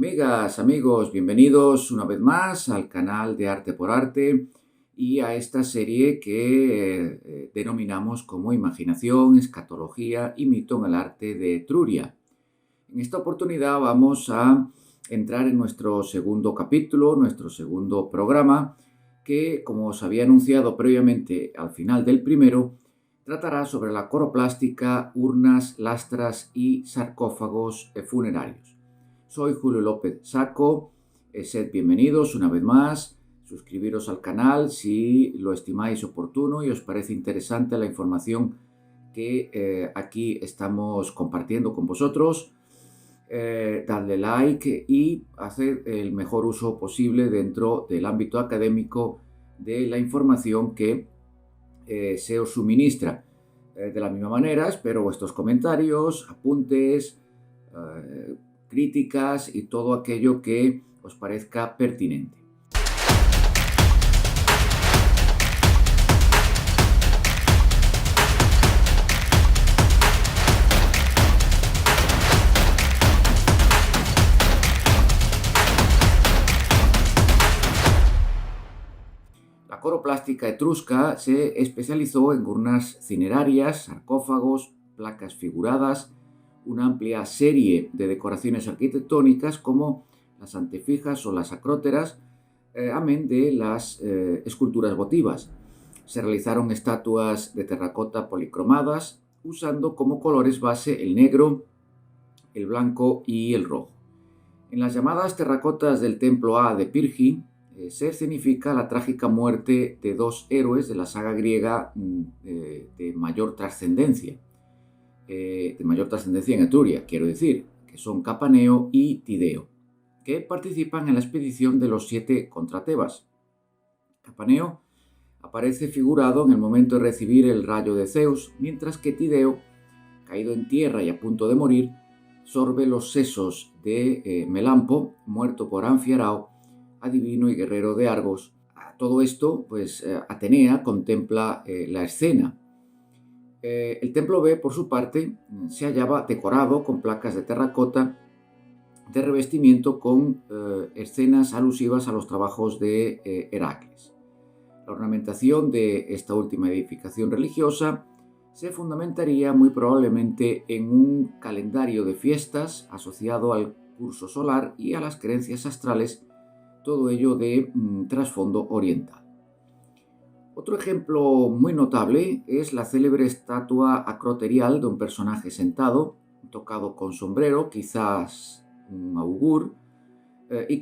Amigas, amigos, bienvenidos una vez más al canal de Arte por Arte y a esta serie que denominamos como Imaginación, Escatología y Mito en el Arte de Etruria. En esta oportunidad vamos a entrar en nuestro segundo capítulo, nuestro segundo programa, que, como os había anunciado previamente al final del primero, tratará sobre la coroplástica, urnas, lastras y sarcófagos funerarios. Soy Julio López Saco, sed bienvenidos una vez más, suscribiros al canal si lo estimáis oportuno y os parece interesante la información que aquí estamos compartiendo con vosotros. Dadle like y hacer el mejor uso posible dentro del ámbito académico de la información que se os suministra. De la misma manera, espero vuestros comentarios, apuntes, críticas y todo aquello que os parezca pertinente. La coroplástica etrusca se especializó en urnas cinerarias, sarcófagos, placas figuradas, una amplia serie de decoraciones arquitectónicas como las antefijas o las acróteras, amén de las esculturas votivas. Se realizaron estatuas de terracota policromadas, usando como colores base el negro, el blanco y el rojo. En las llamadas terracotas del templo A de Pirgi, se escenifica la trágica muerte de dos héroes de la saga griega de mayor trascendencia en Etruria, quiero decir, que son Capaneo y Tideo, que participan en la expedición de los 7 contra Tebas. Capaneo aparece figurado en el momento de recibir el rayo de Zeus, mientras que Tideo, caído en tierra y a punto de morir, sorbe los sesos de Melampo, muerto por Anfiarao, adivino y guerrero de Argos. A todo esto, Atenea contempla la escena. El templo B, por su parte, se hallaba decorado con placas de terracota de revestimiento con escenas alusivas a los trabajos de Heracles. La ornamentación de esta última edificación religiosa se fundamentaría muy probablemente en un calendario de fiestas asociado al curso solar y a las creencias astrales, todo ello de trasfondo oriental. Otro ejemplo muy notable es la célebre estatua acroterial de un personaje sentado, tocado con sombrero, quizás un augur, y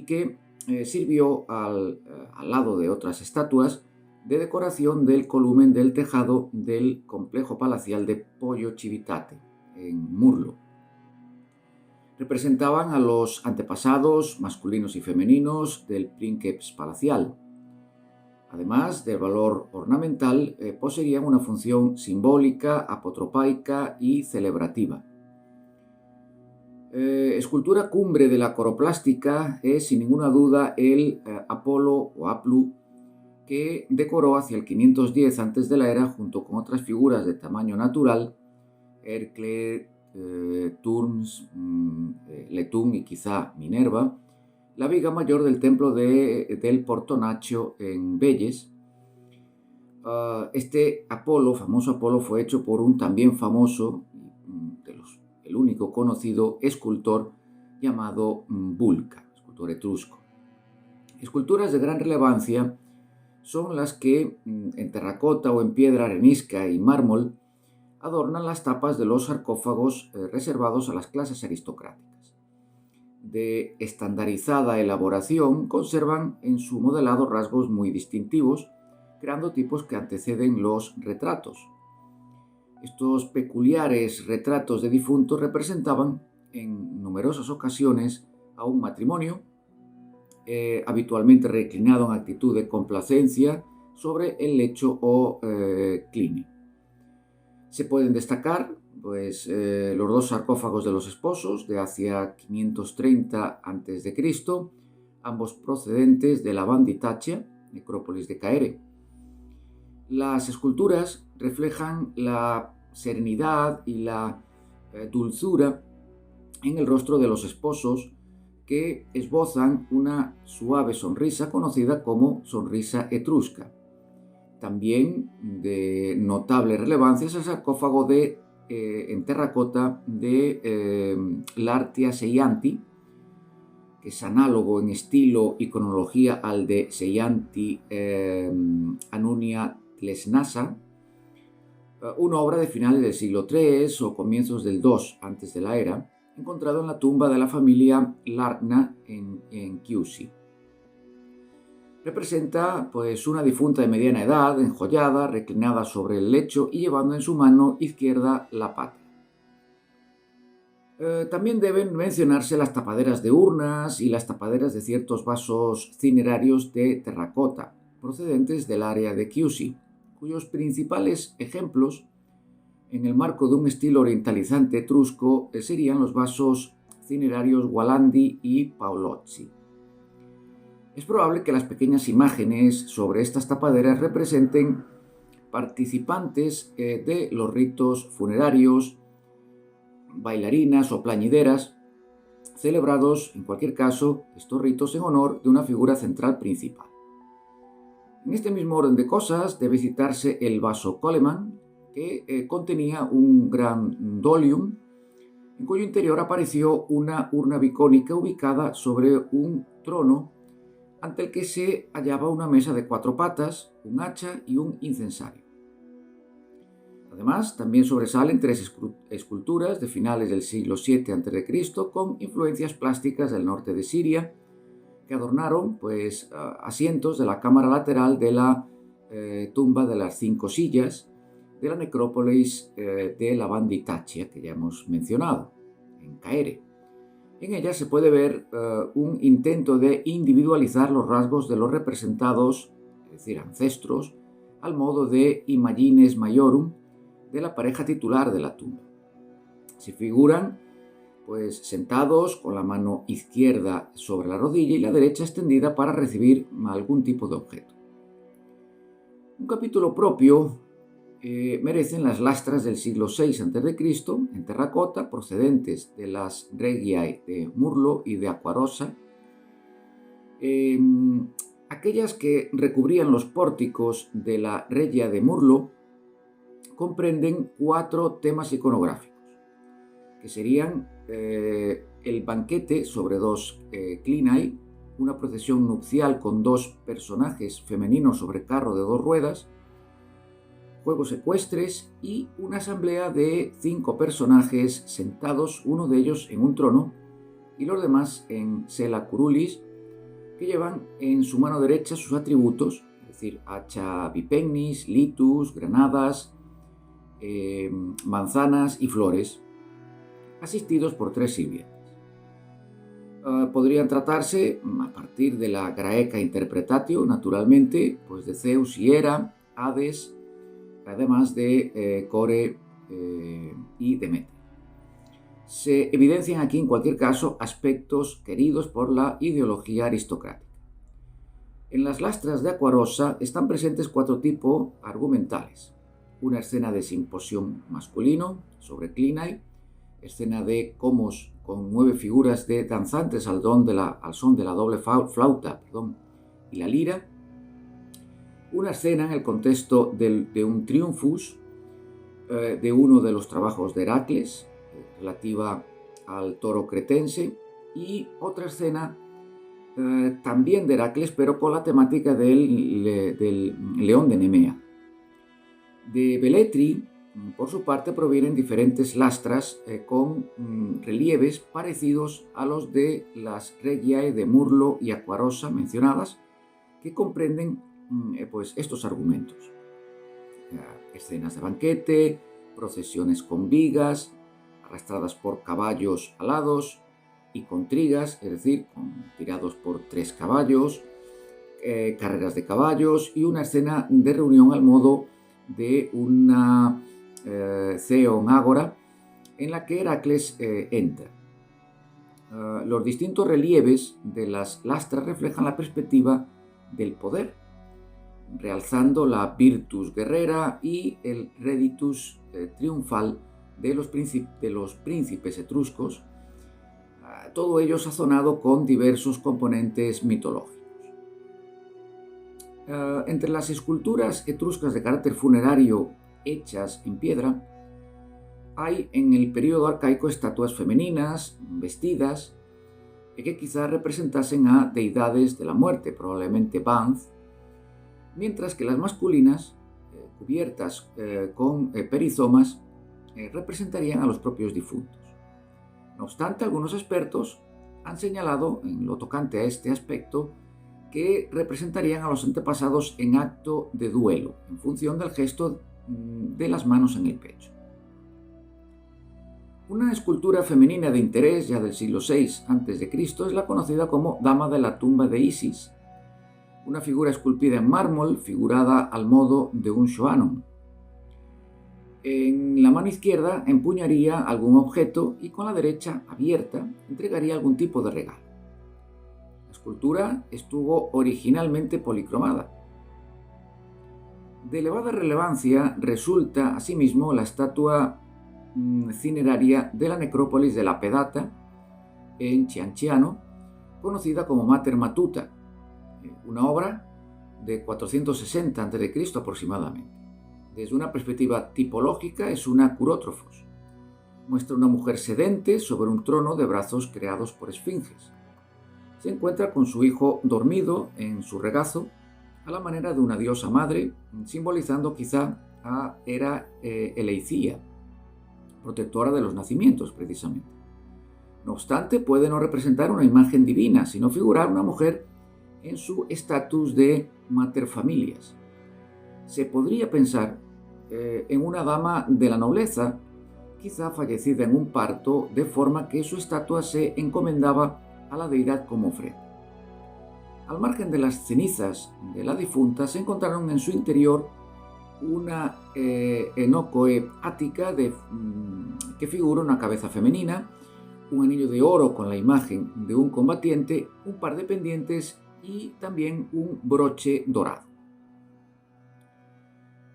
que sirvió al lado de otras estatuas de decoración del columen del tejado del complejo palacial de Pollo Civitate, en Murlo. Representaban a los antepasados masculinos y femeninos del princeps palacial. Además del valor ornamental, poseían una función simbólica, apotropaica y celebrativa. Escultura cumbre de la coroplástica es sin ninguna duda el Apolo o Aplu, que decoró hacia el 510 a.C. de la era junto con otras figuras de tamaño natural, Hercle, Turns, Letún y quizá Minerva, la viga mayor del templo del Portonaccio en Velles. Este Apolo, famoso Apolo, fue hecho por un también famoso, el único conocido escultor llamado Vulca, escultor etrusco. Esculturas de gran relevancia son las que en terracota o en piedra arenisca y mármol adornan las tapas de los sarcófagos reservados a las clases aristocráticas. De estandarizada elaboración, conservan en su modelado rasgos muy distintivos, creando tipos que anteceden los retratos. Estos peculiares retratos de difuntos representaban en numerosas ocasiones a un matrimonio, habitualmente reclinado en actitud de complacencia sobre el lecho o cline. Se pueden destacar los dos sarcófagos de los esposos de hacia 530 a.C., ambos procedentes de la Banditacia, necrópolis de Caere. Las esculturas reflejan la serenidad y la dulzura en el rostro de los esposos, que esbozan una suave sonrisa conocida como sonrisa etrusca. También de notable relevancia es el sarcófago en terracota de Lartia Seianti, que es análogo en estilo y cronología al de Seianti Anunia Tlesnasa, una obra de finales del siglo III o comienzos del II antes de la era, encontrado en la tumba de la familia Largna en Chiusi. Representa pues una difunta de mediana edad, enjollada, reclinada sobre el lecho y llevando en su mano izquierda la pata. También deben mencionarse las tapaderas de urnas y las tapaderas de ciertos vasos cinerarios de terracota, procedentes del área de Chiusi, cuyos principales ejemplos, en el marco de un estilo orientalizante etrusco, serían los vasos cinerarios Gualandi y Paolozzi. Es probable que las pequeñas imágenes sobre estas tapaderas representen participantes de los ritos funerarios, bailarinas o plañideras, celebrados, en cualquier caso, estos ritos en honor de una figura central principal. En este mismo orden de cosas debe citarse el vaso Coleman, que contenía un gran dolium, en cuyo interior apareció una urna bicónica ubicada sobre un trono ante el que se hallaba una mesa de 4 patas, un hacha y un incensario. Además, también sobresalen 3 esculturas de finales del siglo VII a.C. con influencias plásticas del norte de Siria, que adornaron asientos de la cámara lateral de la tumba de las 5 sillas de la necrópolis de la Banditacia, que ya hemos mencionado, en Caere. En ella se puede ver un intento de individualizar los rasgos de los representados, es decir, ancestros, al modo de Imagines Maiorum de la pareja titular de la tumba. Se figuran sentados con la mano izquierda sobre la rodilla y la derecha extendida para recibir algún tipo de objeto. Un capítulo propio merecen las lastras del siglo VI a.C. en terracota procedentes de las Regiae de Murlo y de Aquarosa, aquellas que recubrían los pórticos de la Regia de Murlo comprenden 4 temas iconográficos, que serían el banquete sobre 2 clinae, una procesión nupcial con 2 personajes femeninos sobre carro de 2 ruedas, juegos ecuestres y una asamblea de 5 personajes sentados, uno de ellos en un trono y los demás en sela curulis, que llevan en su mano derecha sus atributos, es decir, hacha bipegnis, litus, granadas, manzanas y flores, asistidos por 3 sirvientes. Podrían tratarse, a partir de la Graeca Interpretatio, naturalmente, de Zeus y Hera, Hades, además de Core y Demeter. Se evidencian aquí, en cualquier caso, aspectos queridos por la ideología aristocrática. En las lastras de Aquarosa están presentes 4 tipos argumentales. Una escena de simposión masculino sobre clinae, escena de comos con 9 figuras de danzantes al son de la doble flauta y la lira, una escena en el contexto de un triunfus de uno de los trabajos de Heracles, relativa al toro cretense, y otra escena también de Heracles, pero con la temática del león de Nemea. De Beletri, por su parte, provienen diferentes lastras con relieves parecidos a los de las Regiae de Murlo y Aquarosa mencionadas, que comprenden estos argumentos. Escenas de banquete, procesiones con vigas, arrastradas por caballos alados y con trigas, es decir, tirados por 3 caballos, carreras de caballos y una escena de reunión al modo de una Theon Ágora en la que Heracles entra. Los distintos relieves de las lastras reflejan la perspectiva del poder, realzando la virtus guerrera y el reditus triunfal de los príncipes etruscos, todo ello sazonado con diversos componentes mitológicos. Entre las esculturas etruscas de carácter funerario hechas en piedra, hay en el periodo arcaico estatuas femeninas, vestidas, que quizás representasen a deidades de la muerte, probablemente Banth, mientras que las masculinas, cubiertas con perizomas, representarían a los propios difuntos. No obstante, algunos expertos han señalado, en lo tocante a este aspecto, que representarían a los antepasados en acto de duelo, en función del gesto de las manos en el pecho. Una escultura femenina de interés ya del siglo VI a.C. es la conocida como Dama de la tumba de Isis, una figura esculpida en mármol figurada al modo de un shoanon. En la mano izquierda empuñaría algún objeto y con la derecha, abierta, entregaría algún tipo de regalo. La escultura estuvo originalmente policromada. De elevada relevancia resulta asimismo la estatua cineraria de la necrópolis de la Pedata en Cianciano, conocida como Mater Matuta, una obra de 460 a.C. aproximadamente. Desde una perspectiva tipológica es una curótrofos. Muestra una mujer sedente sobre un trono de brazos creados por esfinges. Se encuentra con su hijo dormido en su regazo, a la manera de una diosa madre, simbolizando quizá a Hera Eleicía, protectora de los nacimientos precisamente. No obstante, puede no representar una imagen divina, sino figurar una mujer en su estatus de mater familias. Se podría pensar en una dama de la nobleza, quizá fallecida en un parto, de forma que su estatua se encomendaba a la deidad como ofrenda. Al margen de las cenizas de la difunta, se encontraron en su interior una enocoe ática que figura una cabeza femenina, un anillo de oro con la imagen de un combatiente, un par de pendientes y también un broche dorado.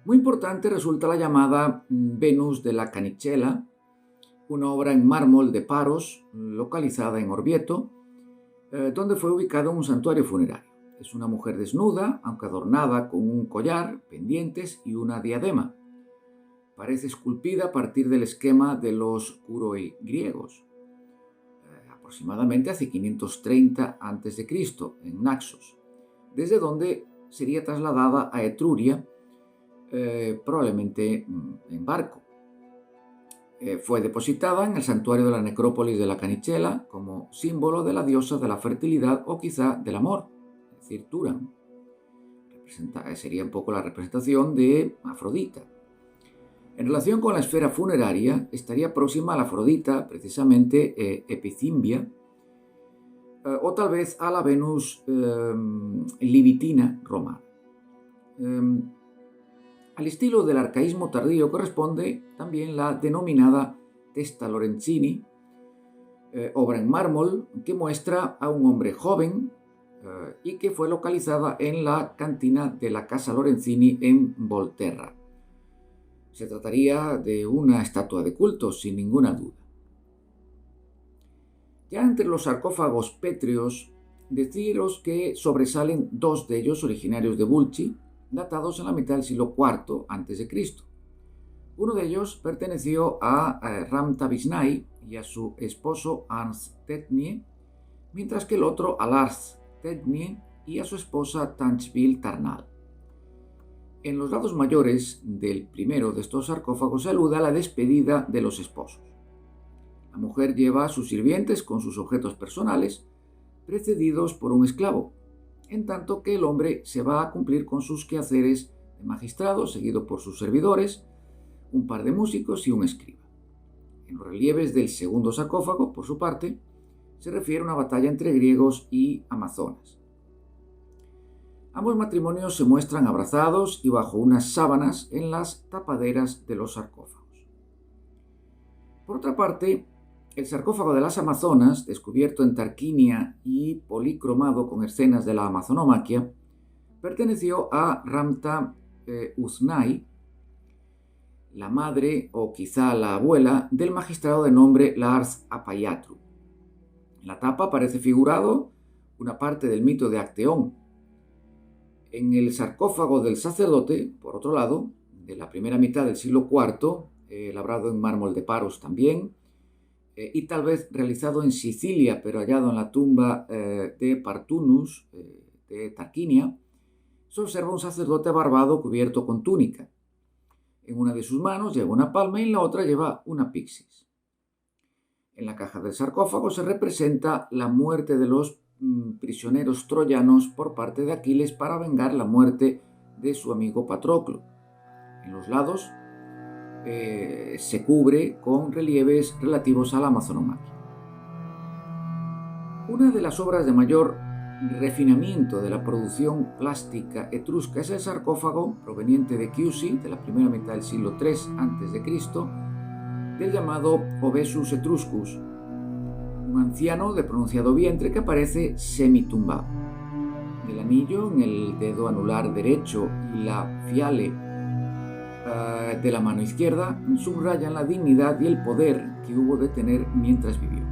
Muy importante resulta la llamada Venus de la Canicella, una obra en mármol de Paros, localizada en Orvieto, donde fue ubicado un santuario funerario. Es una mujer desnuda, aunque adornada con un collar, pendientes y una diadema. Parece esculpida a partir del esquema de los curoi griegos, aproximadamente hacia 530 a.C. en Naxos, desde donde sería trasladada a Etruria, probablemente en barco. Fue depositada en el santuario de la necrópolis de la Canicella como símbolo de la diosa de la fertilidad o quizá del amor, es decir, Turan. Sería un poco la representación de Afrodita. En relación con la esfera funeraria, estaría próxima a la Afrodita, precisamente Epicimbia, o tal vez a la Venus libitina romana. Al estilo del arcaísmo tardío corresponde también la denominada Testa Lorenzini, obra en mármol que muestra a un hombre joven y que fue localizada en la cantina de la Casa Lorenzini en Volterra. Se trataría de una estatua de culto, sin ninguna duda. Ya entre los sarcófagos pétreos, deciros que sobresalen dos de ellos originarios de Bulci, datados en la mitad del siglo IV a.C. Uno de ellos perteneció a Ramtavisnai y a su esposo Ernst Tetnie, mientras que el otro a Lars Tetnie y a su esposa Tanchvil Tarnal. En los lados mayores del primero de estos sarcófagos se alude a la despedida de los esposos. La mujer lleva a sus sirvientes con sus objetos personales, precedidos por un esclavo, en tanto que el hombre se va a cumplir con sus quehaceres de magistrado, seguido por sus servidores, un par de músicos y un escriba. En los relieves del segundo sarcófago, por su parte, se refiere a una batalla entre griegos y amazonas. Ambos matrimonios se muestran abrazados y bajo unas sábanas en las tapaderas de los sarcófagos. Por otra parte, el sarcófago de las Amazonas, descubierto en Tarquinia y policromado con escenas de la Amazonomaquia, perteneció a Ramta Uznai, la madre o quizá la abuela del magistrado de nombre Lars Apayatru. En la tapa aparece figurado una parte del mito de Acteón. En el sarcófago del sacerdote, por otro lado, de la primera mitad del siglo IV, labrado en mármol de Paros también, y tal vez realizado en Sicilia, pero hallado en la tumba de Partunus, de Tarquinia, se observa un sacerdote barbado cubierto con túnica. En una de sus manos lleva una palma y en la otra lleva una pixis. En la caja del sarcófago se representa la muerte de los prisioneros troyanos por parte de Aquiles para vengar la muerte de su amigo Patroclo. En los lados se cubre con relieves relativos a la amazonomaquia. Una de las obras de mayor refinamiento de la producción plástica etrusca es el sarcófago proveniente de Chiusi, de la primera mitad del siglo III a.C., del llamado Obesus Etruscus, un anciano de pronunciado vientre que aparece semitumbado. El anillo en el dedo anular derecho y la fiale de la mano izquierda subrayan la dignidad y el poder que hubo de tener mientras vivió.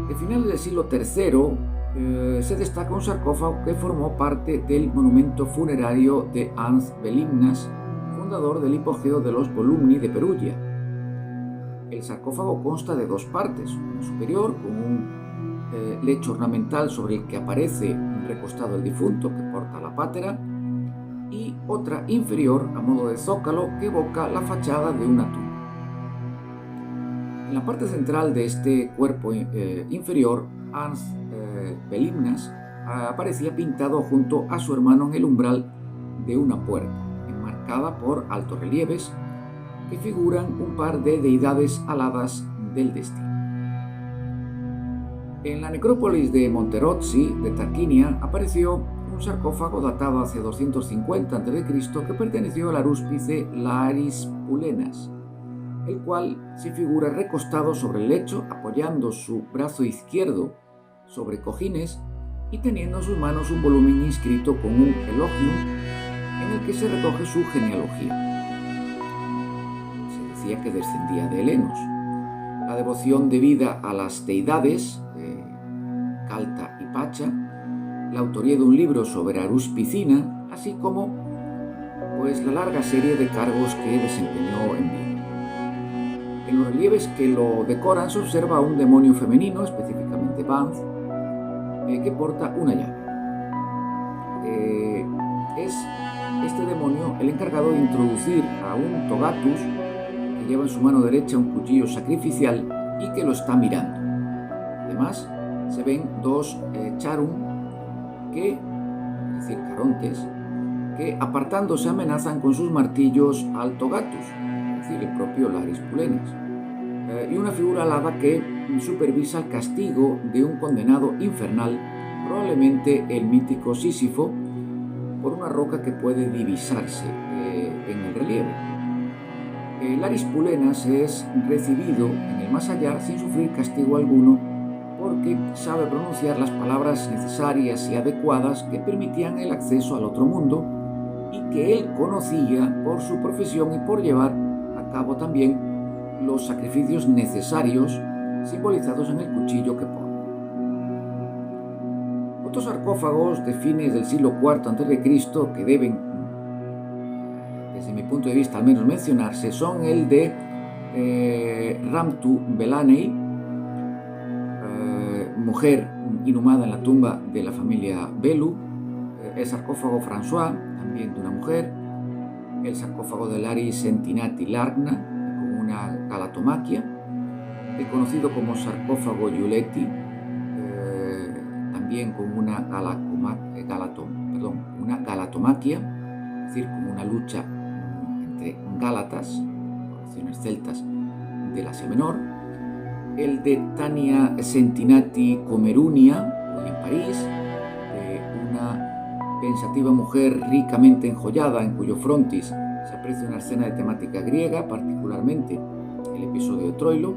De finales del siglo III se destaca un sarcófago que formó parte del monumento funerario de Ans Belimnas, fundador del hipogeo de los Volumni de Perugia. El sarcófago consta de dos partes, una superior con un lecho ornamental sobre el que aparece recostado el difunto que porta la pátera, y otra inferior a modo de zócalo que evoca la fachada de una tumba. En la parte central de este cuerpo inferior, Ans Belimnas aparecía pintado junto a su hermano en el umbral de una puerta, enmarcada por altos relieves que figuran un par de deidades aladas del destino. En la necrópolis de Monterozzi, de Tarquinia, apareció un sarcófago datado hacia 250 a.C. que perteneció al arúspice Laris Pulenas, el cual se figura recostado sobre el lecho, apoyando su brazo izquierdo sobre cojines y teniendo en sus manos un volumen inscrito con un elogium en el que se recoge su genealogía. Se decía que descendía de helenos. La devoción debida a las deidades, Calta y Pacha, la autoría de un libro sobre Aruspicina, así como la larga serie de cargos que desempeñó en vida. En los relieves que lo decoran se observa un demonio femenino, específicamente Banth, que porta una llave. Es este demonio el encargado de introducir a un Togatus que lleva en su mano derecha un cuchillo sacrificial y que lo está mirando. Además, se ven dos charum, es decir, carontes, que apartándose amenazan con sus martillos al Togatus, es decir, el propio Laris Pulenas, y una figura alada que supervisa el castigo de un condenado infernal, probablemente el mítico Sísifo, por una roca que puede divisarse en el relieve. Laris Pulenas es recibido en el más allá sin sufrir castigo alguno, porque sabe pronunciar las palabras necesarias y adecuadas que permitían el acceso al otro mundo y que él conocía por su profesión y por llevar a cabo también los sacrificios necesarios simbolizados en el cuchillo que porta. Otros sarcófagos de fines del siglo IV a.C. que deben, desde mi punto de vista al menos mencionarse, son el de Ramtu Belanei, mujer inhumada en la tumba de la familia Belu, el sarcófago François, también de una mujer, el sarcófago de Laris Sentinati Largna, con una galatomaquia, el conocido como sarcófago Giuletti, también con una galatomaquia, es decir, como una lucha entre gálatas, poblaciones celtas del Asia Menor, el de Tania Sentinati Comerunia, hoy en París, de una pensativa mujer ricamente enjollada en cuyo frontis se aprecia una escena de temática griega, particularmente el episodio de Troilo,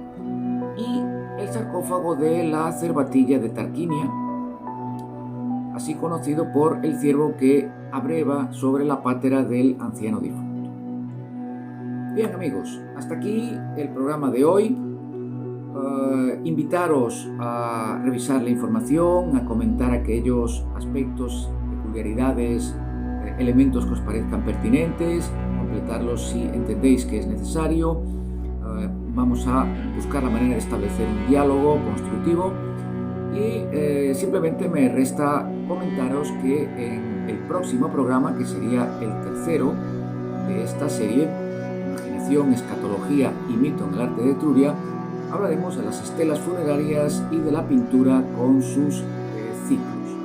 y el sarcófago de la Cervatilla de Tarquinia, así conocido por el ciervo que abreva sobre la pátera del anciano difunto. Bien amigos, hasta aquí el programa de hoy. invitaros a revisar la información, a comentar aquellos aspectos, peculiaridades, elementos que os parezcan pertinentes, completarlos si entendéis que es necesario. Vamos a buscar la manera de establecer un diálogo constructivo y simplemente me resta comentaros que en el próximo programa, que sería el tercero de esta serie, Imaginación, Escatología y Mito en el arte de Etruria, hablaremos de las estelas funerarias y de la pintura con sus ciclos.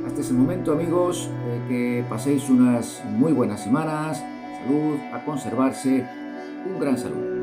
Hasta ese momento, amigos, que paséis unas muy buenas semanas. Salud, a conservarse. Un gran saludo.